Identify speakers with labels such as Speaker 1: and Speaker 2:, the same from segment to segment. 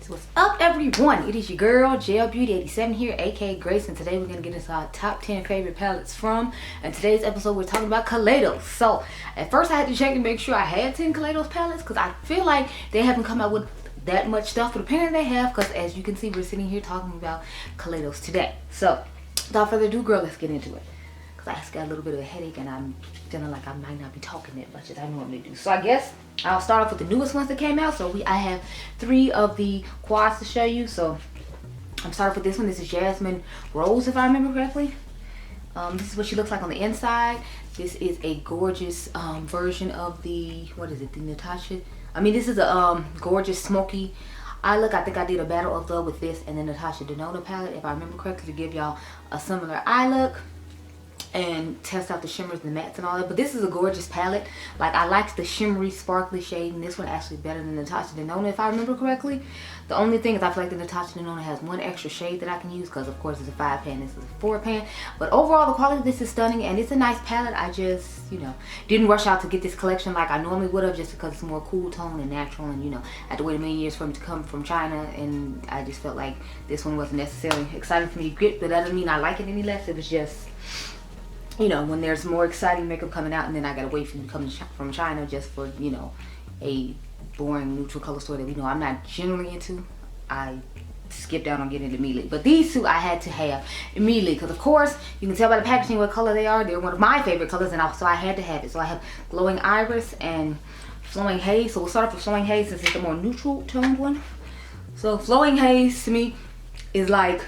Speaker 1: So what's up, everyone? It is your girl GELBEAUTY 87 here, aka Grace, and today we're gonna get into our top 10 favorite palettes from. And today's episode we're talking about Kaledios. So at first I had to check to make sure I had 10 Kaledios palettes because I feel like they haven't come out with that much stuff, but apparently they have, because as you can see we're sitting here talking about Kaledios today. So without further ado, girl, let's get into it. I just got a little bit of a headache and I'm feeling like I might not be talking that much as I normally do. So I guess I'll start off with the newest ones that came out. So I have 3 of the quads to show you. So I'm starting with this one. This is Jasmine Rose, if I remember correctly. This is what she looks like on the inside. This is a gorgeous version of the, what is it, the Natasha? I mean, this is a gorgeous smoky eye look. I think I did a battle of with this and the Natasha Denona palette, if I remember correctly, to give y'all a similar eye look and test out the shimmers and the mattes and all that. But this is a gorgeous palette. Like, I like the shimmery sparkly shade, and this one actually better than Natasha Denona, if I remember correctly. The only thing is I feel like the Natasha Denona has one extra shade that I can use because of course it's a 5 pan, this is a 4 pan. But overall the quality of this is stunning and it's a nice palette. I just, you know, didn't rush out to get this collection like I normally would have, just because it's more cool tone and natural, and you know, I had to wait a million years for them to come from China, and I just felt like this one wasn't necessarily exciting for me to get. But that doesn't mean I like it any less. It was just, you know, when there's more exciting makeup coming out and then I gotta wait for you to come from China just for, you know, a boring neutral color story that we know I'm not generally into, I skipped out on getting it immediately. But these 2 I had to have immediately because of course you can tell by the packaging what color they are. They're one of my favorite colors, and so I had to have it. So I have Glowing Iris and Flowing Haze. So we'll start off with Flowing Haze since it's the more neutral toned one. So Flowing Haze to me is like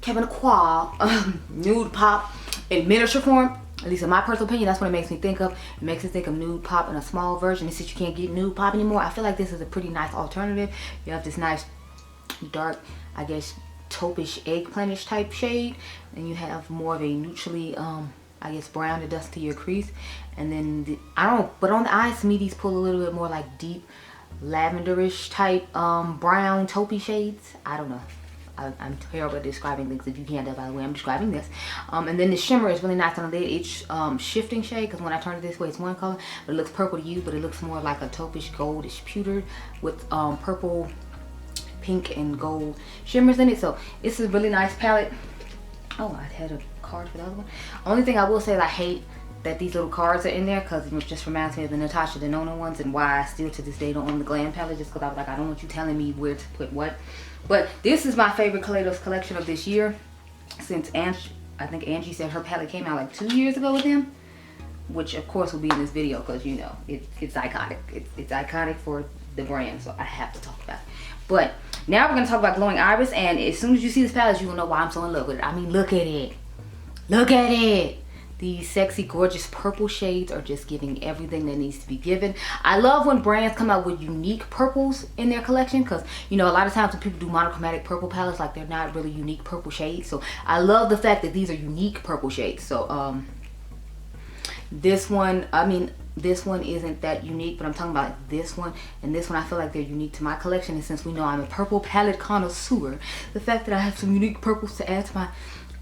Speaker 1: Kevin Aqua nude pop in miniature form. At least in my personal opinion, that's what it makes me think of. It makes me think of nude pop in a small version. And since you can't get nude pop anymore, I feel like this is a pretty nice alternative. You have this nice dark, I guess, taupe-ish, eggplantish type shade, and you have more of a neutrally I guess brown to dust to your crease. And then but on the eyes, to me these pull a little bit more like deep lavenderish type brown taupey shades. I don't know, I'm terrible at describing things. If you can't tell by the way I'm describing this. And then the shimmer is really nice on the lid. It's shifting shade, because when I turn it this way it's one color, but it looks purple to you, but it looks more like a taupe-ish goldish pewtered with purple, pink, and gold shimmers in it. So it's a really nice palette. Oh, I had a card for the other one. Only thing I will say is I hate that these little cards are in there, because it just reminds me of the Natasha Denona ones, and why I still to this day don't own the Glam palette, just because I was like, I don't want you telling me where to put what. But this is my favorite Kaledios collection of this year, since I think Angie said her palette came out like 2 years ago with him, which of course will be in this video because, you know, it's iconic. It's iconic for the brand, so I have to talk about it. But now we're going to talk about Glowing Iris, and as soon as you see this palette, you will know why I'm so in love with it. I mean, look at it. Look at it. These sexy, gorgeous purple shades are just giving everything that needs to be given. I love when brands come out with unique purples in their collection, because, you know, a lot of times when people do monochromatic purple palettes, like, they're not really unique purple shades. So I love the fact that these are unique purple shades. So this one, I mean, this one isn't that unique, but I'm talking about this one and this one. I feel like they're unique to my collection, and since we know I'm a purple palette connoisseur, the fact that I have some unique purples to add to my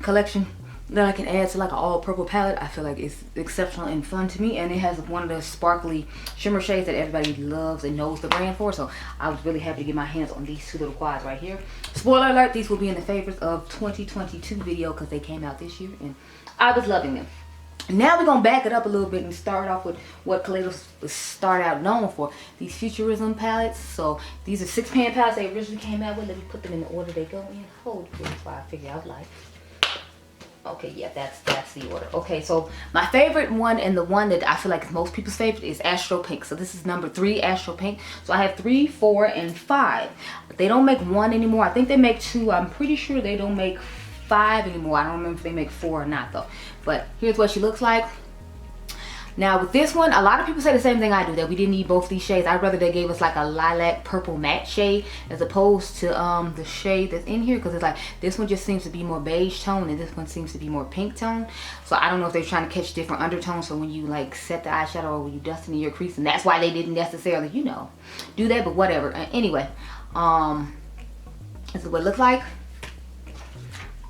Speaker 1: collection that I can add to like an all purple palette, I feel like it's exceptional and fun to me. And it has one of the sparkly shimmer shades that everybody loves and knows the brand for. So I was really happy to get my hands on these 2 little quads right here. Spoiler alert, these will be in the favorites of 2022 video because they came out this year and I was loving them. Now we're gonna back it up a little bit and start off with what Kaledios started out known for, these futurism palettes. So these are 6 pan palettes they originally came out with. Let me put them in the order they go in. Hold, that's why I figure out life. Okay, yeah, that's the order. Okay, so my favorite one, and the one that I feel like is most people's favorite, is Astro Pink. So this is number 3, Astro Pink. So I have 3, 4, and 5. They don't make 1 anymore. I think they make 2. I'm pretty sure they don't make 5 anymore. I don't remember if they make 4 or not though. But here's what she looks like. Now with this one, a lot of people say the same thing I do, that we didn't need both these shades. I'd rather they gave us like a lilac purple matte shade as opposed to the shade that's in here, because it's like this one just seems to be more beige tone and this one seems to be more pink tone. So I don't know if they're trying to catch different undertones, so when you like set the eyeshadow or when you dust it in your crease, and that's why they didn't necessarily, you know, do that, but whatever. Anyway, this is what it looks like.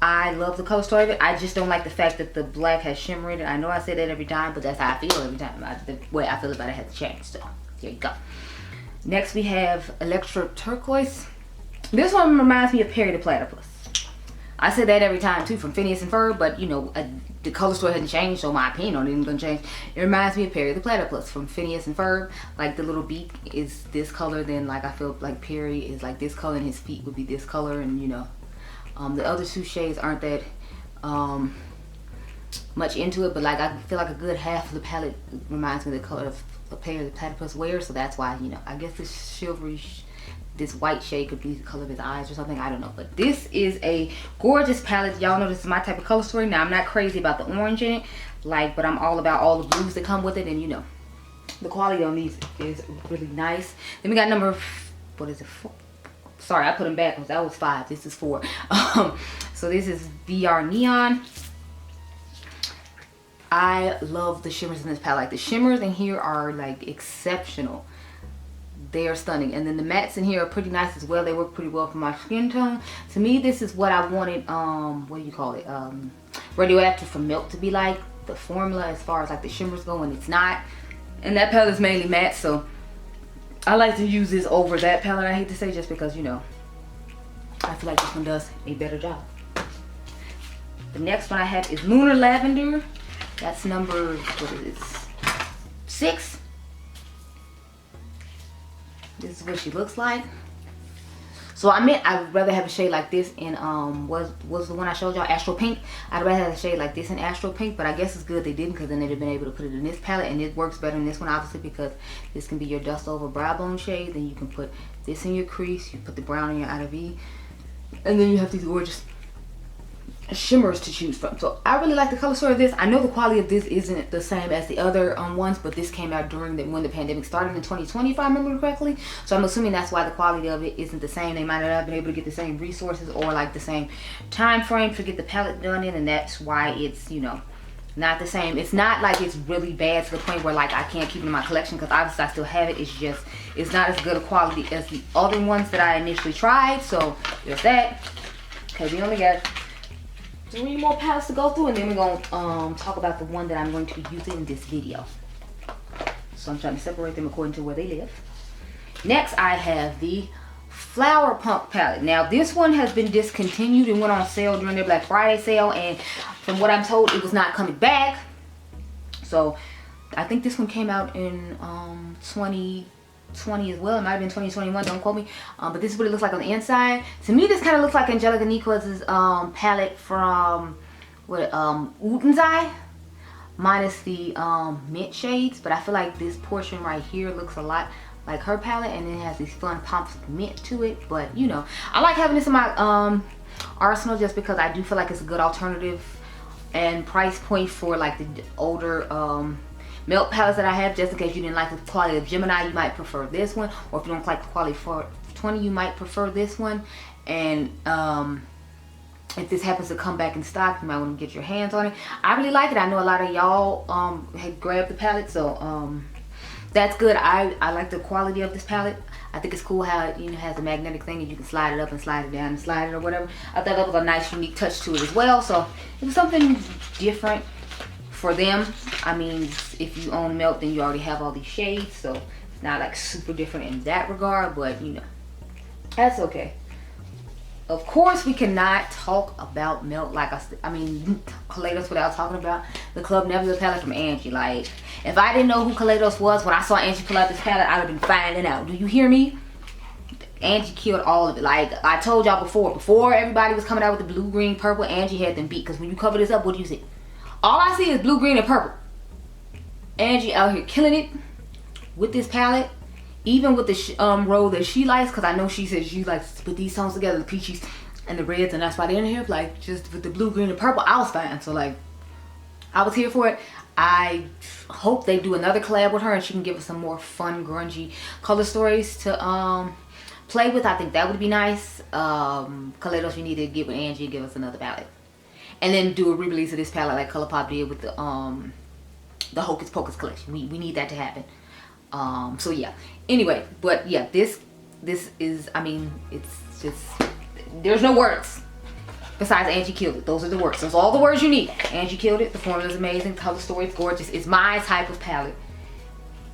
Speaker 1: I love the color story of it. I just don't like the fact that the black has shimmer in it. I know I say that every time, but that's how I feel every time. The way I feel about it has changed. So there you go. Next we have Electro Turquoise. This one reminds me of Perry the Platypus. I say that every time too, from Phineas and Ferb, but you know, the color story hasn't changed, so my opinion on it isn't gonna change. It reminds me of Perry the Platypus from Phineas and Ferb. Like the little beak is this color, then like I feel like Perry is like this color, and his feet would be this color, and you know, the other two shades aren't that much into it, but like I feel like a good half of the palette reminds me of the color of Perry the Platypus wears, so that's why, you know, I guess this silvery, this white shade could be the color of his eyes or something, I don't know. But this is a gorgeous palette. Y'all know this is my type of color story. Now I'm not crazy about the orange in it, like, but I'm all about all the blues that come with it, and you know, the quality on these is really nice. Then we got number, what is it, 4? Sorry, I put them back because that was 5. This is 4. So this is VR Neon. I love the shimmers in this palette. Like the shimmers in here are like exceptional. They are stunning, and then the mattes in here are pretty nice as well. They work pretty well for my skin tone. To me, this is what I wanted, what do you call it, Radioactive from Milk to be like, the formula as far as like the shimmers go, and it's not. And that palette is mainly matte, so I like to use this over that palette, I hate to say, just because, you know, I feel like this one does a better job. The next one I have is Lunar Lavender. That's number, what is this, 6. This is what she looks like. So I meant I would rather have a shade like this in was the one I showed y'all, Astral Pink. I'd rather have a shade like this in Astral Pink, but I guess it's good they didn't, because then they'd have been able to put it in this palette, and it works better in this one obviously, because this can be your dust over brow bone shade. Then you can put this in your crease, you put the brown in your outer V, and then you have these gorgeous shimmers to choose from. So I really like the color story of this. I know the quality of this isn't the same as the other ones, but this came out during when the pandemic started in 2020, if I remember correctly. So I'm assuming that's why the quality of it isn't the same. They might not have been able to get the same resources or like the same time frame to get the palette done in, and that's why it's, you know, not the same. It's not like it's really bad to the point where like I can't keep it in my collection, because obviously I still have it. It's just, it's not as good a quality as the other ones that I initially tried. So there's that. Okay, we only got 3 more palettes to go through, and then we're going to talk about the one that I'm going to be using in this video. So I'm trying to separate them according to where they live. Next, I have the Flower Punk palette. Now, this one has been discontinued and went on sale during their Black Friday sale, and from what I'm told, it was not coming back. So I think this one came out in 2020 as well. It might have been 2021, don't quote me, but this is what it looks like on the inside. To me, this kind of looks like Angelica Nico's palette from what, Uten's Eye, minus the mint shades. But I feel like this portion right here looks a lot like her palette, and it has these fun pops of mint to it. But you know, I like having this in my arsenal just because I do feel like it's a good alternative and price point for like the older milk palettes that I have. Just in case you didn't like the quality of Gemini, you might prefer this one, or if you don't like the quality for 20, you might prefer this one. And if this happens to come back in stock, you might want to get your hands on it. I really like it. I know a lot of y'all had grabbed the palette, so that's good. I like the quality of this palette. I think it's cool how it, you know, has a magnetic thing and you can slide it up and slide it down and slide it or whatever. I thought that was a nice unique touch to it as well. So it was something different for them. I mean, if you own Milk, then you already have all these shades, so it's not like super different in that regard, but you know, that's okay. Of course, we cannot talk about Milk like I mean Kaledios without talking about the Club Nebula palette from Angie. Like, if I didn't know who Kaledios was when I saw Angie pull out this palette, I'd have been finding out. Do you hear me? Angie killed all of it. Like I told y'all before everybody was coming out with the blue, green, purple, Angie had them beat. Because when you cover this up, what do you see? All I see is blue, green, and purple. Angie out here killing it with this palette. Even with the row that she likes, because I know she says she likes to put these tones together, the peaches and the reds, and that's why they're in here. Like, just with the blue, green, and purple, I was fine. So, like, I was here for it. I hope they do another collab with her and she can give us some more fun, grungy color stories to play with. I think that would be nice. Kaledios, you need to get with Angie and give us another palette. And then do a re-release of this palette like ColourPop did with the Hocus Pocus collection. We need that to happen. So yeah, anyway, but yeah, this is, I mean, it's just, there's no words besides Angie killed it. Those are the words. Those are all the words you need. Angie killed it. The formula is amazing. Color story is gorgeous. It's my type of palette,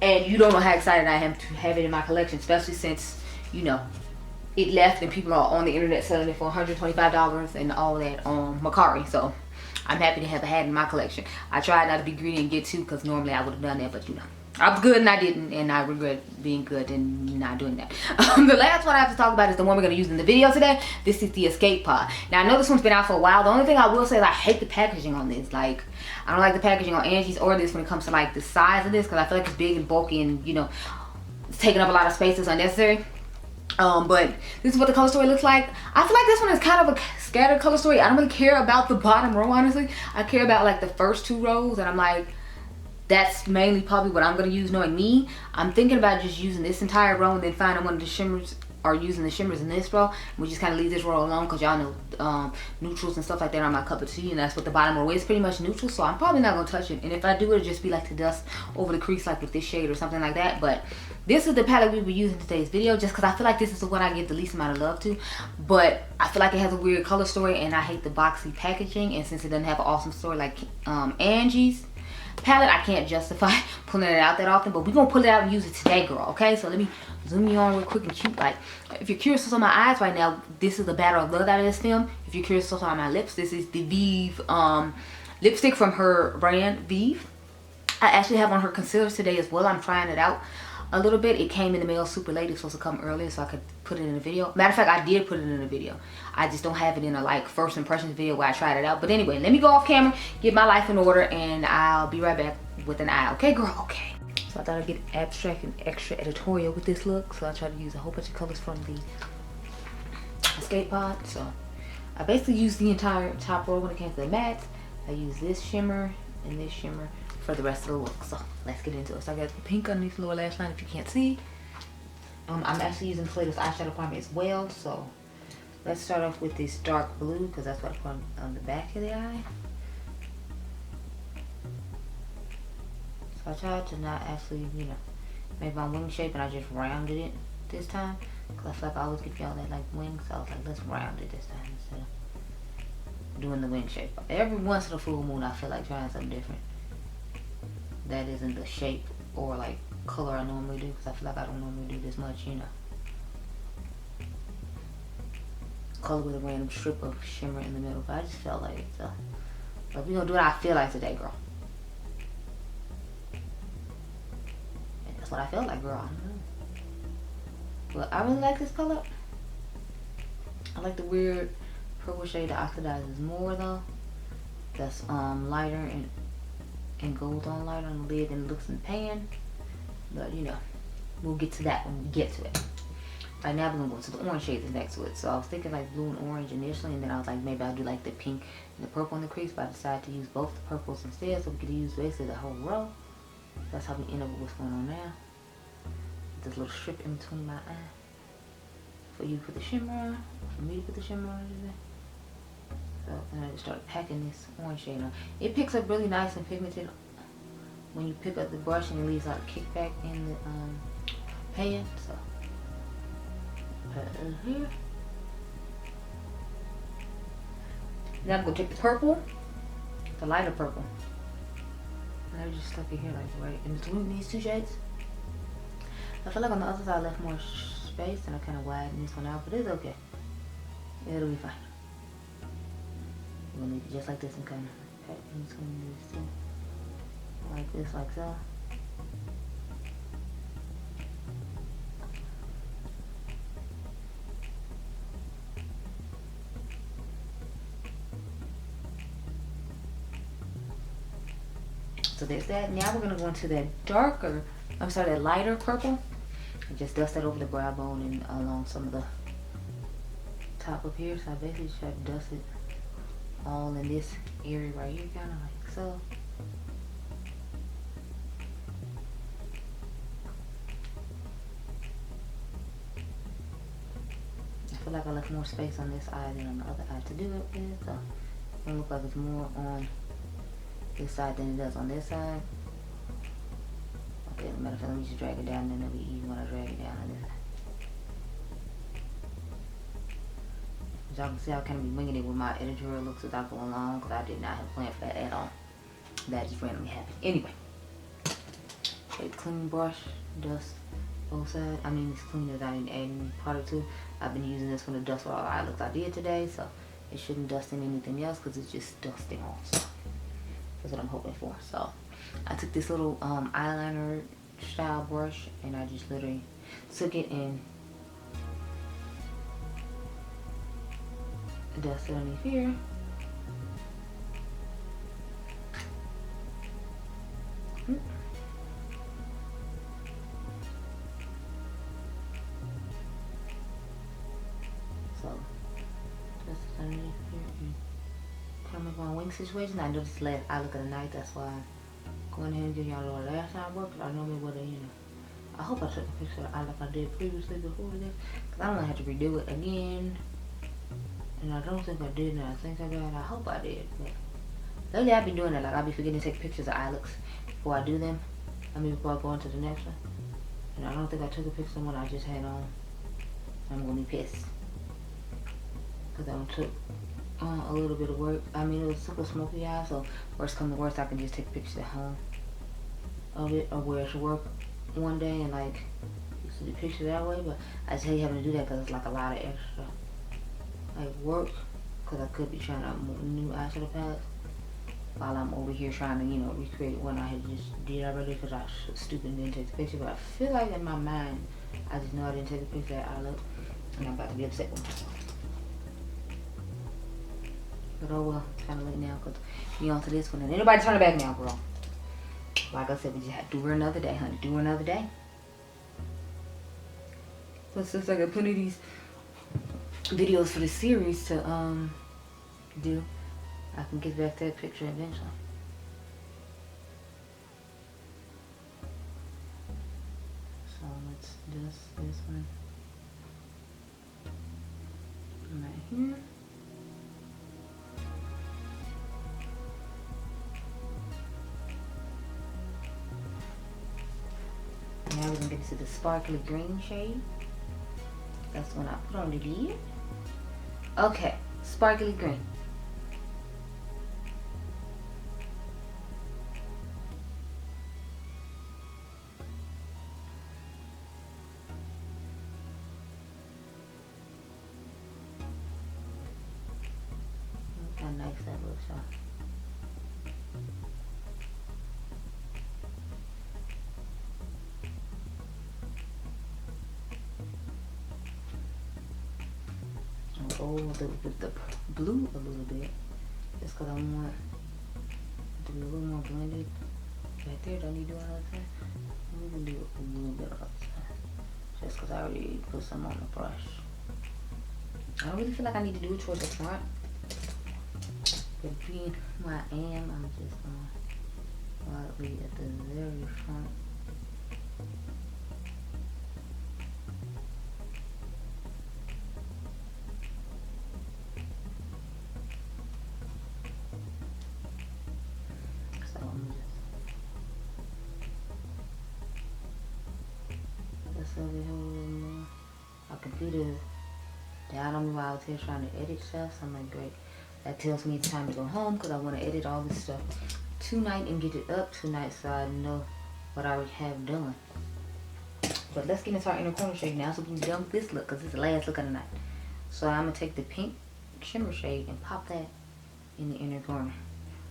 Speaker 1: and you don't know how excited I am to have it in my collection, especially since, you know, it left and people are on the internet selling it for $125 and all that on Bakerie. So I'm happy to have had in my collection. I tried not to be greedy and get two because normally I would have done that, but you know, I was good and I didn't, and I regret being good and not doing that. The last one I have to talk about is the one we're going to use in the video today. This is the Escape Pod. Now I know this one's been out for a while. The only thing I will say is I hate the packaging on this. Like, I don't like the packaging on Angie's or this when it comes to like the size of this, because I feel like it's big and bulky and, you know, it's taking up a lot of space. It's unnecessary. But this is what the color story looks like. I feel like this one is kind of a scattered color story. I don't really care about the bottom row, honestly. I care about like the first 2 rows, and I'm like, that's mainly probably what I'm going to use, knowing me. I'm thinking about just using this entire row and then finding one of the shimmers, or using the shimmers in this row. We just kind of leave this row alone because y'all know neutrals and stuff like that are my cup of tea, and that's what the bottom row is, pretty much neutral. So I'm probably not going to touch it, and if I do, it'll just be like to dust over the crease like with this shade or something like that. But this is the palette we'll be using in today's video, just because I feel like this is the one I give the least amount of love to. But I feel like it has a weird color story, and I hate the boxy packaging, and since it doesn't have an awesome story like Angie's palette, I can't justify pulling it out that often. But we're gonna pull it out and use it today, girl. Okay, so let me zoom you on real quick and cute. Like, if you're curious what's on my eyes right now, this is the Battle of Love out of this film. If you're curious what's on my lips, this is the Vive lipstick from her brand Vive. I actually have on her concealers today as well. I'm trying it out a little bit. It came in the mail super late. It's supposed to come earlier so I could put it in a video. Matter of fact, I did put it in a video. I just don't have it in a like first impressions video where I tried it out. But anyway, let me go off camera, get my life in order, and I'll be right back with an eye. Okay, girl? Okay. So I thought I'd get abstract and extra editorial with this look. So I tried to use a whole bunch of colors from the Escape Pod. So I basically used the entire top row when it came to the mattes. I used this shimmer and this shimmer for the rest of the look. So let's get into it. So I got the pink underneath the lower lash line if you can't see. I'm actually using Kaledios eyeshadow primer as well. So let's start off with this dark blue because that's what I put on the back of the eye. So I tried to not actually, you know, make my wing shape, and I just rounded it this time because I feel like I always give y'all that like wing. So I was like, let's round it this time instead of doing the wing shape. Every once in a full moon I feel like trying something different that isn't the shape or like color I normally do, because I feel like I don't normally do this much, you know, color with a random strip of shimmer in the middle. But I just felt like it, so but we're gonna do what I feel like today, girl. And that's what I felt like, girl. I don't know, but I really like this color. I like the weird purple shade that oxidizes more though. That's lighter and gold on light on the lid than it looks in the pan. But you know, we'll get to that when we get to it. Right now we're gonna go to the orange shade that's next to it. So I was thinking like blue and orange initially, and then I was like, maybe I'll do like the pink and the purple in the crease, but I decided to use both the purples instead, so we could use basically the whole row. That's how we end up with what's going on now. This little strip in between my eye. For you to put the shimmer on, for me to put the shimmer on today. So then I just started packing this orange shade on. It picks up really nice and pigmented when you pick up the brush, and it leaves like a kickback in the pan. So here. Now I'm gonna take the purple, the lighter purple, and I just stuck it here like right in between these 2 shades. I feel like on the other side I left more space and I kind of widened this one out, but it's okay. It'll be fine. We'll leave it just like this and kind of pack in between these 2. Like this, like so. So there's that. Now we're going to go into that darker, that lighter purple. And just dust that over the brow bone and along some of the top up here. So I basically just try to dust it all in this area right here, kind of like so. I feel like I left more space on this eye than on the other eye to do it with, so it's gonna look like it's more on this side than it does on this side. Okay, as a matter of fact, let me just drag it down, and then it'll be even when I drag it down on this side. As y'all can see, I kind of be winging it with my editorial looks as I go along, because I did not have planned for that at all. That just randomly happened. Anyway, take a clean brush, dust both sides. I mean, it's clean as I didn't add any product to. I've been using this one to dust all the eye looks I did today, so it shouldn't dust in anything else because it's just dusting off. So that's what I'm hoping for. So I took this little eyeliner style brush and I just literally took it and dusted underneath here. So just underneath here and kind of my wing situation. I noticed last eye look of the night. That's why I'm going ahead and give y'all a little last time work. I normally would have, I hope I took a picture of the eye like I did previously before this, because I don't want to have to redo it again. And I don't think I did now. I think I got. I hope I did. But lately I've been doing that. Like I'll be forgetting to take pictures of eye looks before I do them. I mean before I go on to the next one. And I don't think I took a picture of one I just had on. I'm gonna be pissed because I took a little bit of work. I mean it was super smoky eye, so worst come to worst I can just take pictures at home of it or where it's work one day and like see the picture that way. But I just hate having to do that because it's like a lot of extra like work, because I could be trying out new eyeshadow palettes while I'm over here trying to recreate one I had just did already because I was stupid and didn't take the picture. But I feel like in my mind I just know I didn't take a picture of that eye look and I'm about to be upset with myself. But oh well, kind of late now because we on to this one and ain't nobody turning back now, girl. Like I said, we just have to do her another day, honey. Do her another day. So since I got plenty of these videos for the series to do, I can get back that picture eventually. So let's dust this one right here. Now we're gonna get to the sparkly green shade. That's when I put on the lid. Okay, sparkly green. Look how nice that looks, y'all. Go with the blue a little bit, just because I want it to be a little more blended. Right there, don't need to do all that. I'm going to do a little bit of that, just because I already put some on the brush. I don't really feel like I need to do it towards the front, but being who I am, I'm just going to lightly at the very front. My computer is down on me while I was here trying to edit stuff, so I'm like, great. That tells me it's time to go home because I want to edit all this stuff tonight and get it up tonight so I know what I already have done. But let's get into our inner corner shade now so we can be done with this look because it's the last look of the night. So I'm going to take the pink shimmer shade and pop that in the inner corner.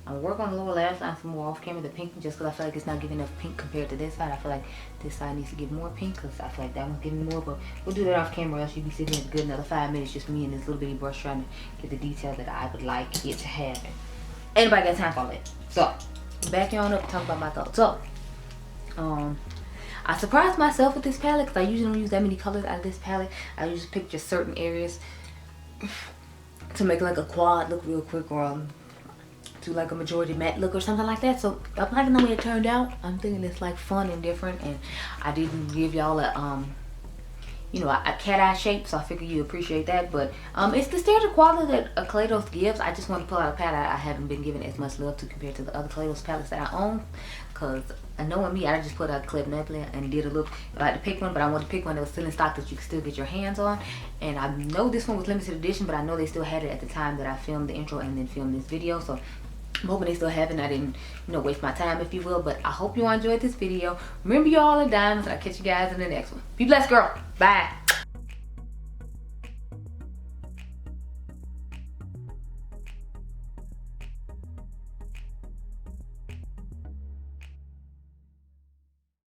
Speaker 1: I'm going to work on the lower lash line some more off camera, the pink, just because I feel like it's not giving enough pink compared to this side. I feel like this side needs to give more pink because I feel like that one's giving more, but we'll do that off camera else you can sit here a good another 5 minutes, just me and this little bitty brush trying to get the detail that I would like it to have. Anybody got time for all that? So, back on up and talk about my thoughts. So, I surprised myself with this palette because I usually don't use that many colors out of this palette. I usually pick just certain areas to make like a quad look real quick or do like a majority matte look or something like that. So I'm liking the way it turned out. I'm thinking it's like fun and different, and I didn't give y'all a a cat eye shape, so I figure you appreciate that. But it's the standard quality that Kaledios gives. I just want to pull out a palette I haven't been giving as much love to compared to the other Kaledios palettes that I own, because knowing me, I just put out Clip Nebula and did a look. I like to pick one, but I want to pick one that was still in stock that you can still get your hands on. And I know this one was limited edition, but I know they still had it at the time that I filmed the intro and then filmed this video. So I'm hoping they still have it. I didn't, you know, waste my time, if you will. But I hope you all enjoyed this video. Remember, you all are diamonds. I'll catch you guys in the next one. Be blessed, girl. Bye.